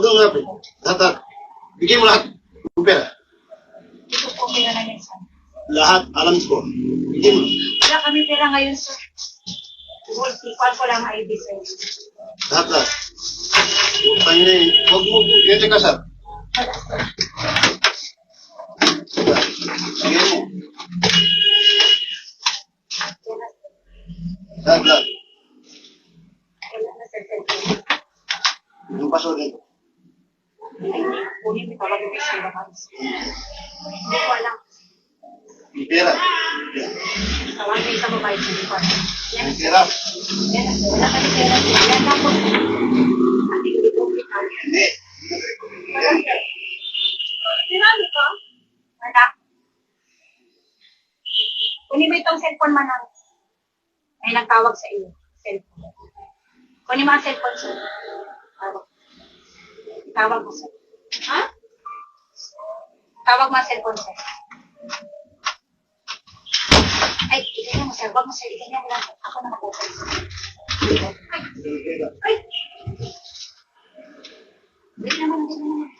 kang ngapin. Lahat. Bigay mo lahat. Yung pera. Ito po pera na yan, sir. Lahat, alam ko. Bigay mo. Wala kami pera ngayon, sir. Equal ko lang ID, sir. Lahat. Utang na yun. Huwag mo po. Yan ka, sir. Wala, sir. Bigay mo. Wala, sir. Lahat. Wala na, sir. Yung paso rin. Kunin mo tawag yung sila ka. Hindi ko alam. Yung pera. Tawag mo sa babae, hindi ko alam. Yan, Yung pera. yan, wala kami pera, sir. Yan lang po. At hindi po kita. Hindi. Wala, sir. Sinali ka? Wala. Kunin mo itong cellphone man ang may nagtawag sa iyo. Cellphone. Kunin mo ang cellphone, sir. Tawag mo, sir. Ha? Tawag mo ang cellphone, sir. Ay, iganyan mo, sir. Wag mo, sir. Iganyan mo lang. Ako na mag-open. Ay! Ay! Wait naman, wait naman.